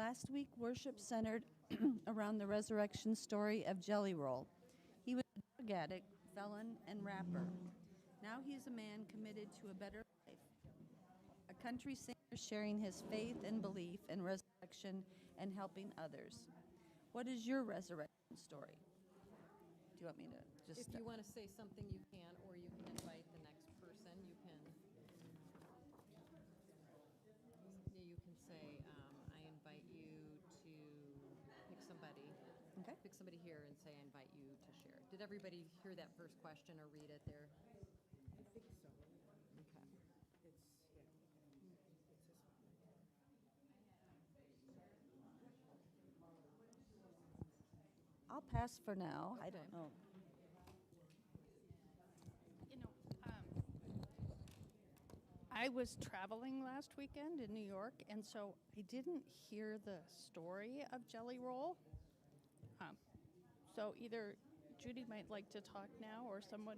Last week, worship centered around the resurrection story of Jelly Roll. He was a drug addict, felon, and rapper. Now he is a man committed to a better life. A country singer sharing his faith and belief in resurrection and helping others. What is your resurrection story? Do you want me to just... If you want to say something, you can, or you can invite the next person. You can say, I invite you to pick somebody. Okay. Pick somebody here and say, I invite you to share. Did everybody hear that first question or read it there? I think so. Okay. I'll pass for now. I don't know. You know, I was traveling last weekend in New York, and so I didn't hear the story of Jelly Roll. So either Judy might like to talk now, or someone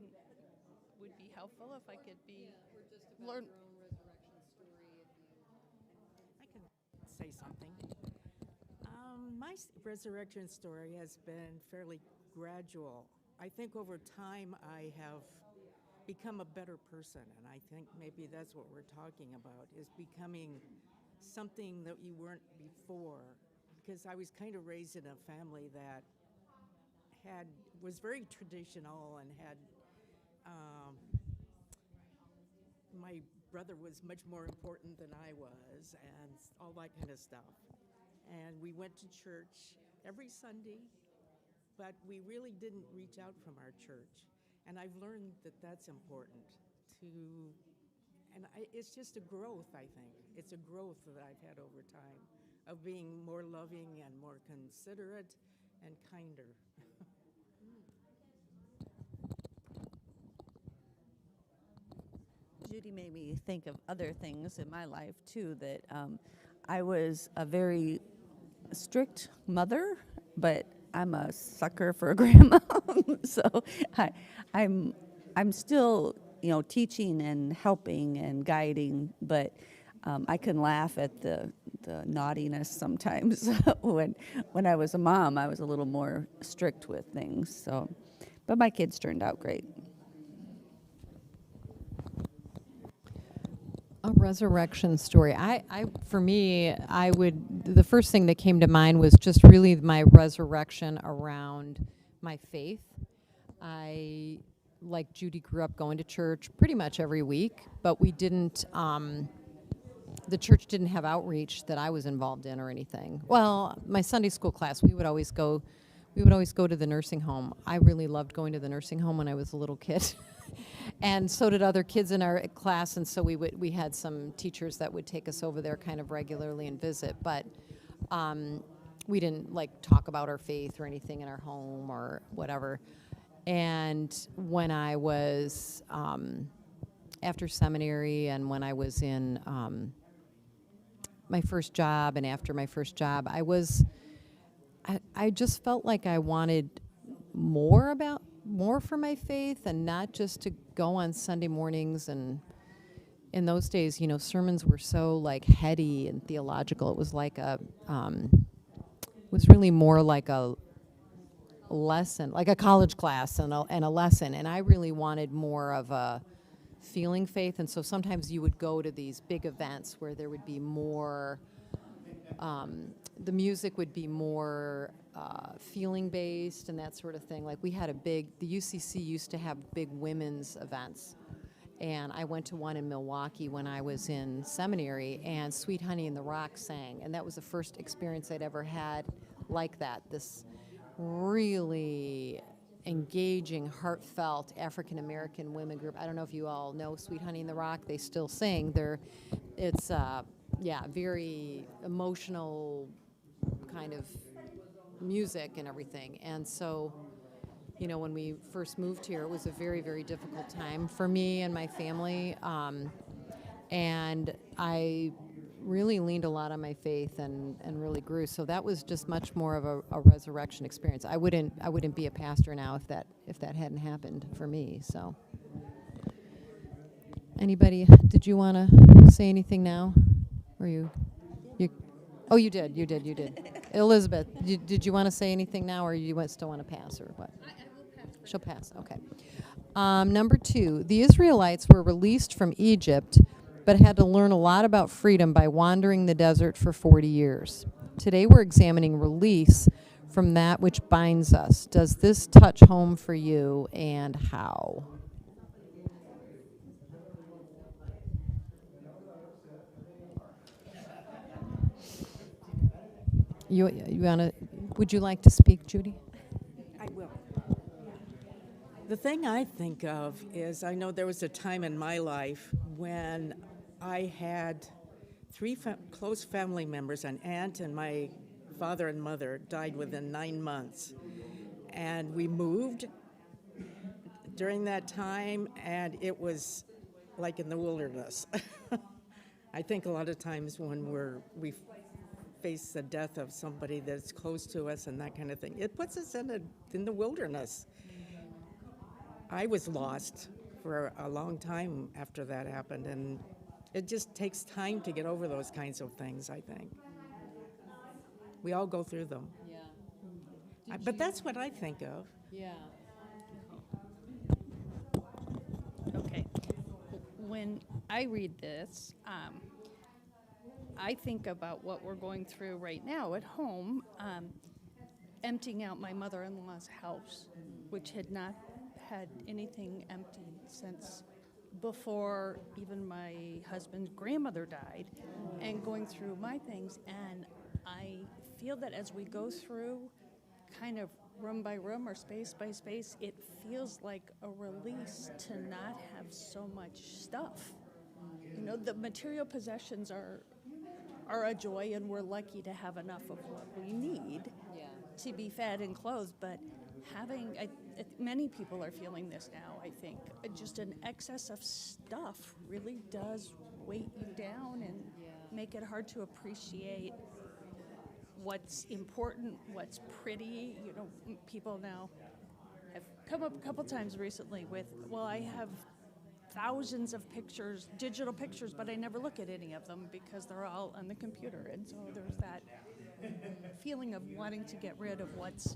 would be helpful if I could be Or just about learn. your own resurrection story. I could say something. My resurrection story has been fairly gradual. I think over time I have become a better person, and I think maybe that's what we're talking about, is becoming something that you weren't before. Because I was kind of raised in a family that was very traditional and had my brother was much more important than I was, and all that kind of stuff. And we went to church every Sunday, but we really didn't reach out from our church. And I've learned that that's important it's just a growth, I think. It's a growth that I've had over time of being more loving and more considerate and kinder. Judy made me think of other things in my life too, that I was a very strict mother, but I'm a sucker for a grandma. So I'm still, teaching and helping and guiding, but I can laugh at the naughtiness sometimes. When I was a mom, I was a little more strict with things. So, but my kids turned out great. A resurrection story. The first thing that came to mind was just really my resurrection around my faith. I, like Judy, grew up going to church pretty much every week, but we didn't, the church didn't have outreach that I was involved in or anything. Well, my Sunday school class, we would always go to the nursing home. I really loved going to the nursing home when I was a little kid. And so did other kids in our class, and so we had some teachers that would take us over there kind of regularly and visit, but we didn't talk about our faith or anything in our home or whatever. And when I was after seminary and when I was in my first job and after my first job, I just felt like I wanted more for my faith, and not just to go on Sunday mornings. And in those days, sermons were so heady and theological. It was was really more like a lesson, like a college class and a lesson. And I really wanted more of a feeling faith. And so sometimes you would go to these big events where there would be more, the music would be more feeling based and that sort of thing. We had the UCC used to have big women's events. And I went to one in Milwaukee when I was in seminary, and Sweet Honey in the Rock sang. And that was the first experience I'd ever had like that. This really engaging, heartfelt African-American women group. I don't know if you all know Sweet Honey in the Rock. They still sing. It's very emotional kind of music and everything. And so, when we first moved here, it was a very, very difficult time for me and my family. And I really leaned a lot on my faith and really grew. So that was just much more of a resurrection experience. I wouldn't be a pastor now if that hadn't happened for me. So anybody, did you want to say anything now? Or you Oh, you did. Elizabeth, did you want to say anything now, or you still want to pass, or what? I will pass. She'll pass, okay. Number 2, the Israelites were released from Egypt, but had to learn a lot about freedom by wandering the desert for 40 years. Today we're examining release from that which binds us. Does this touch home for you, and how? Would you like to speak, Judy? I will. The thing I think of is I know there was a time in my life when I had 3 close family members, an aunt and my father and mother died within 9 months. And we moved during that time, and it was like in the wilderness. I think a lot of times when we face the death of somebody that's close to us and that kind of thing, it puts us in the wilderness. I was lost for a long time after that happened, and it just takes time to get over those kinds of things, I think. We all go through them. Yeah. But that's what I think of. Yeah. Okay. When I read this, I think about what we're going through right now at home, emptying out my mother-in-law's house, which had not had anything empty since before even my husband's grandmother died, and going through my things. And I feel that as we go through kind of room by room or space by space, it feels like a release to not have so much stuff. You know, the material possessions are a joy, and we're lucky to have enough of what we need to be fed and clothed. But having, many people are feeling this now, I think. Just an excess of stuff really does weight you down and make it hard to appreciate what's important, what's pretty. You know, people now have come up a couple times recently with, well, I have thousands of pictures, digital pictures, but I never look at any of them because they're all on the computer. And so there's that feeling of wanting to get rid of what's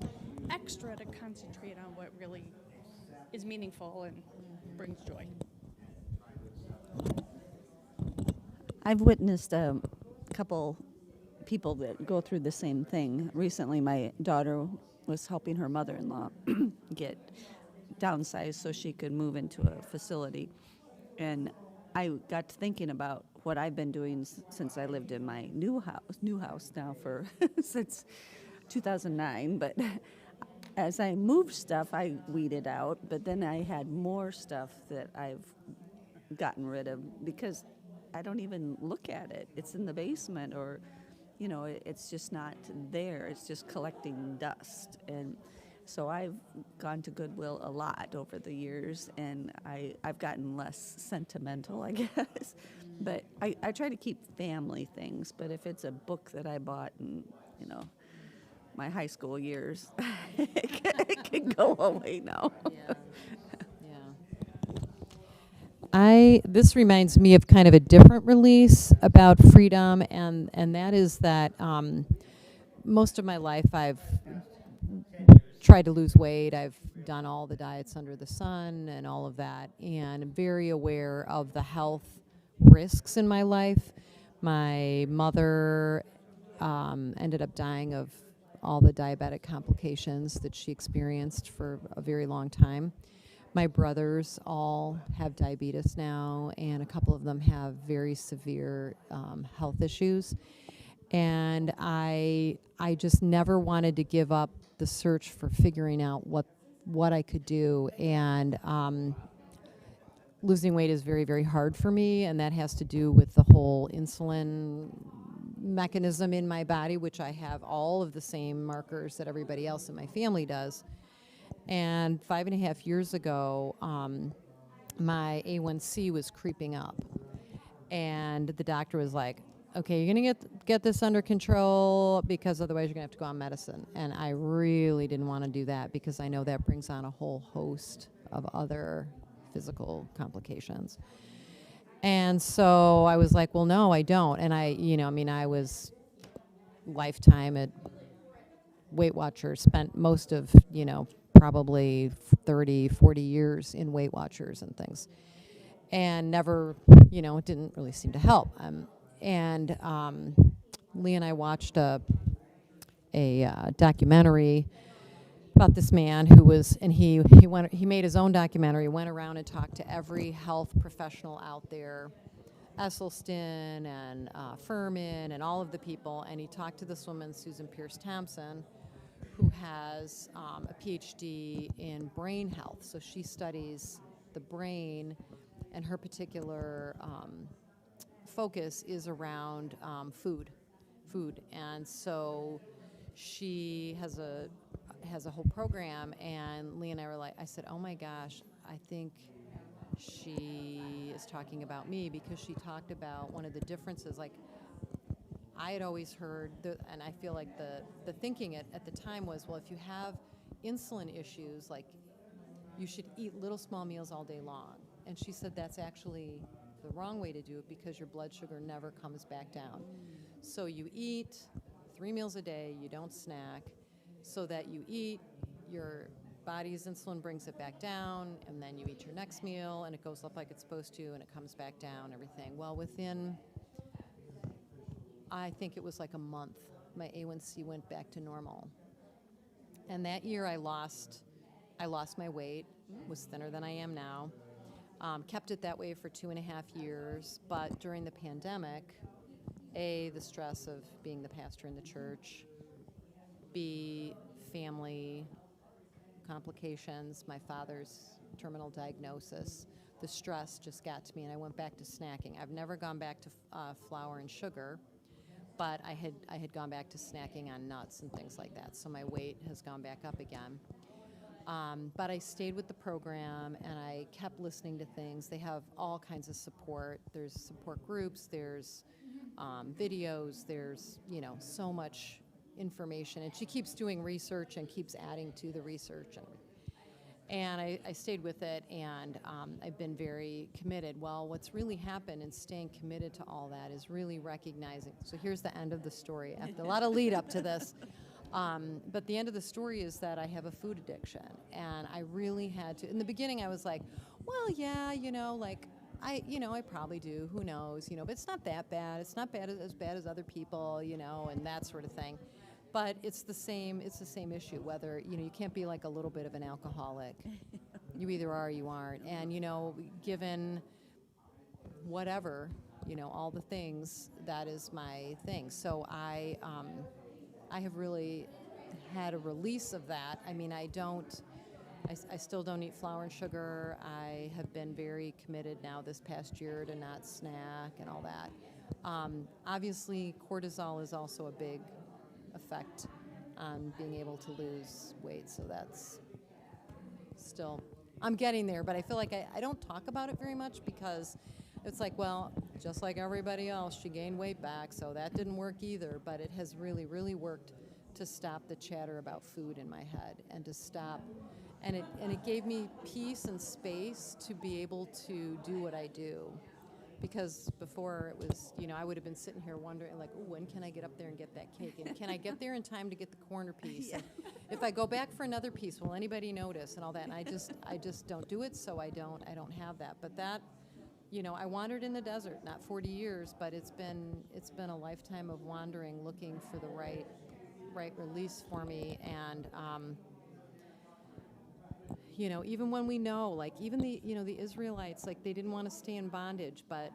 extra to concentrate on what really is meaningful and brings joy. I've witnessed a couple people that go through the same thing. Recently, my daughter was helping her mother-in-law get downsized so she could move into a facility. And I got to thinking about what I've been doing since I lived in my new house now for since 2009. But as I moved stuff, I weeded out, but then I had more stuff that I've gotten rid of because I don't even look at it. It's in the basement, or, you know, it's just not there. It's just collecting dust. And so I've gone to Goodwill a lot over the years, and I've gotten less sentimental, I guess. But I try to keep family things. But if it's a book that I bought in, you know, my high school years, it can go away now. This reminds me of kind of a different release about freedom, and that is that most of my life I've tried to lose weight. I've done all the diets under the sun and all of that, and I'm very aware of the health risks in my life. My mother ended up dying of all the diabetic complications that she experienced for a very long time. My brothers all have diabetes now, and a couple of them have very severe health issues. And I just never wanted to give up the search for figuring out what I could do. And losing weight is very, very hard for me, and that has to do with the whole insulin mechanism in my body, which I have all of the same markers that everybody else in my family does. And 5.5 years ago, my A1C was creeping up, and the doctor was like, okay, you're gonna get this under control, because otherwise you're gonna have to go on medicine. And I really didn't want to do that, because I know that brings on a whole host of other physical complications. And so I was like, well, no, I don't. And I was lifetime at Weight Watchers, spent most of, probably 30, 40 years in Weight Watchers and things. And never, it didn't really seem to help. Lee and I watched a documentary about this man who was, and he made his own documentary, went around and talked to every health professional out there, Esselstyn and Furman and all of the people, and he talked to this woman, Susan Pierce Thompson, who has a PhD in brain health. So she studies the brain, and her particular focus is around food. And so she has a whole program, and Lee and I were like, I said, oh my gosh, I think she is talking about me, because she talked about one of the differences. Like, I had always heard, and I feel like the thinking at the time was, well, if you have insulin issues, like, you should eat little small meals all day long. And she said that's actually the wrong way to do it, because your blood sugar never comes back down. So you eat 3 meals a day, you don't snack, so that you eat, your body's insulin brings it back down, and then you eat your next meal, and it goes up like it's supposed to, and it comes back down, everything. Well, within, I think it was like a month, my A1C went back to normal. And that year I lost my weight, was thinner than I am now, kept it that way for 2.5 years, but during the pandemic, A, the stress of being the pastor in the church, B, family complications, my father's terminal diagnosis, the stress just got to me, and I went back to snacking. I've never gone back to flour and sugar, but I had gone back to snacking on nuts and things like that, so my weight has gone back up again. But I stayed with the program, and I kept listening to things. They have all kinds of support. There's support groups, there's videos, there's, so much information. And she keeps doing research and keeps adding to the research. And I stayed with it, and I've been very committed. Well, what's really happened in staying committed to all that is really recognizing. So here's the end of the story, after a lot of lead up to this. But the end of the story is that I have a food addiction, and I really had to. In the beginning, I was like, well, yeah, I probably do. Who knows? But it's not that bad. It's not as bad as other people, and that sort of thing. But it's the same issue. Whether you can't be like a little bit of an alcoholic. You either are or you aren't. And given whatever, all the things, that is my thing. So I have really had a release of that. I mean, I still don't eat flour and sugar. I have been very committed now this past year to not snack and all that. Obviously, cortisol is also a big effect on being able to lose weight, so that's still, I'm getting there, but I feel like I don't talk about it very much, because it's like, well, just like everybody else, she gained weight back, so that didn't work either. But it has really, really worked to stop the chatter about food in my head, and to stop, and it gave me peace and space to be able to do what I do. Because before it was, I would have been sitting here wondering, like, oh, when can I get up there and get that cake? And can I get there in time to get the corner piece? Yeah. And if I go back for another piece, will anybody notice and all that? And I just don't do it, so I don't have that. But that, I wandered in the desert, not 40 years, but it's been a lifetime of wandering, looking for the right release for me. And even when we know, like, even the Israelites, like, they didn't want to stay in bondage, but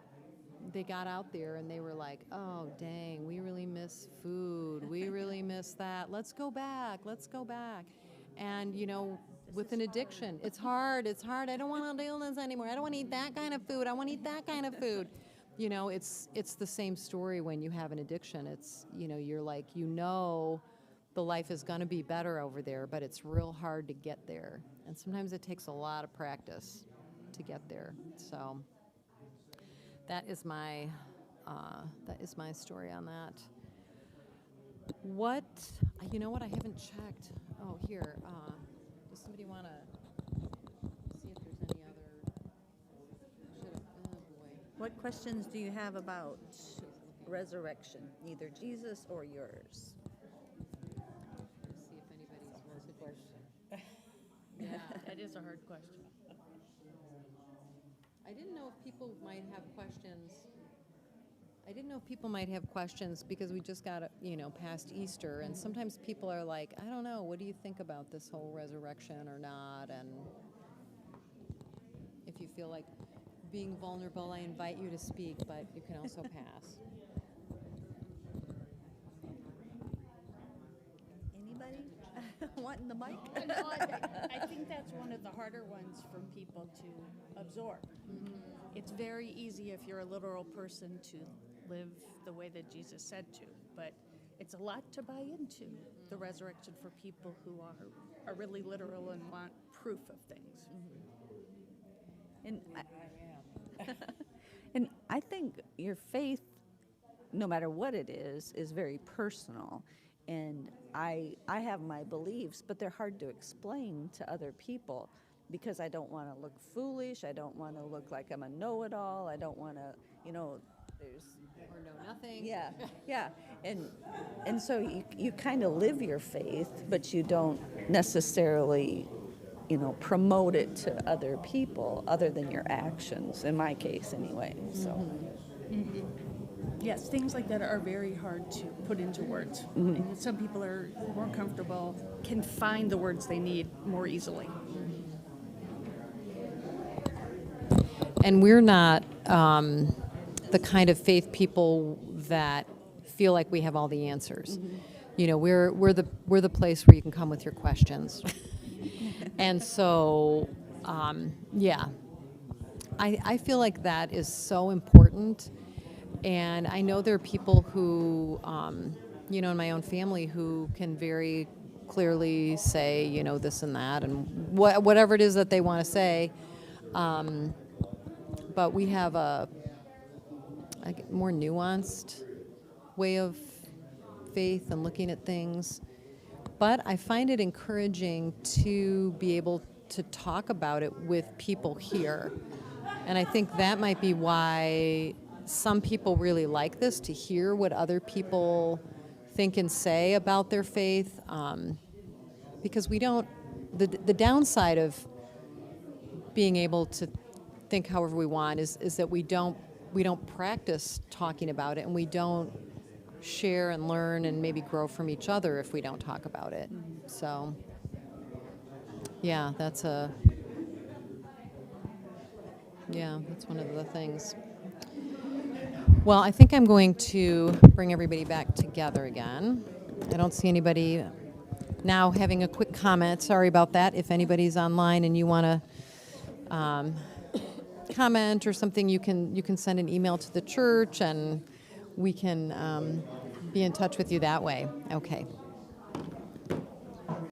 they got out there and they were like, oh, dang, we really miss food. We really miss that. Let's go back. And, with an addiction, it's hard. I don't want to do this anymore. I don't want to eat that kind of food. I want to eat that kind of food. It's the same story when you have an addiction. It's, you're like, the life is going to be better over there, but it's real hard to get there. And sometimes it takes a lot of practice to get there. So that is my story on that. What, I haven't checked. Oh, here, does somebody want to see if there's any other, oh boy. What questions do you have about resurrection, either Jesus or yours? Let's see if anybody's wants a question. Yeah. That is a hard question. I didn't know if people might have questions. I didn't know if people might have questions because we just got, past Easter, and sometimes people are like, I don't know, what do you think about this whole resurrection or not? And if you feel like being vulnerable, I invite you to speak, but you can also pass. Anybody wanting the mic? No, I think that's one of the harder ones for people to absorb. It's very easy if you're a literal person to live the way that Jesus said to, but it's a lot to buy into the resurrection for people who are really literal and want proof of things. And and I think your faith, no matter what it is very personal. And I have my beliefs, but they're hard to explain to other people because I don't want to look foolish. I don't want to look like I'm a know-it-all. I don't want to, there's... Or know nothing. Yeah, yeah. And so you kind of live your faith, but you don't necessarily, promote it to other people other than your actions, in my case anyway, so... Yes, things like that are very hard to put into words. And some people are more comfortable, can find the words they need more easily. And we're not the kind of faith people that feel like we have all the answers. We're the place where you can come with your questions. And so, I feel like that is so important. And I know there are people who, in my own family who can very clearly say, this and that, and whatever it is that they want to say. But we have a more nuanced way of faith and looking at things. But I find it encouraging to be able to talk about it with people here. And I think that might be why some people really like this, to hear what other people think and say about their faith. Because we don't, the downside of being able to think however we want is that we don't practice talking about it, and we don't share and learn and maybe grow from each other if we don't talk about it. So, that's one of the things. Well, I think I'm going to bring everybody back together again. I don't see anybody now having a quick comment. Sorry about that. If anybody's online and you want to comment or something, you can send an email to the church, and we can be in touch with you that way. Okay.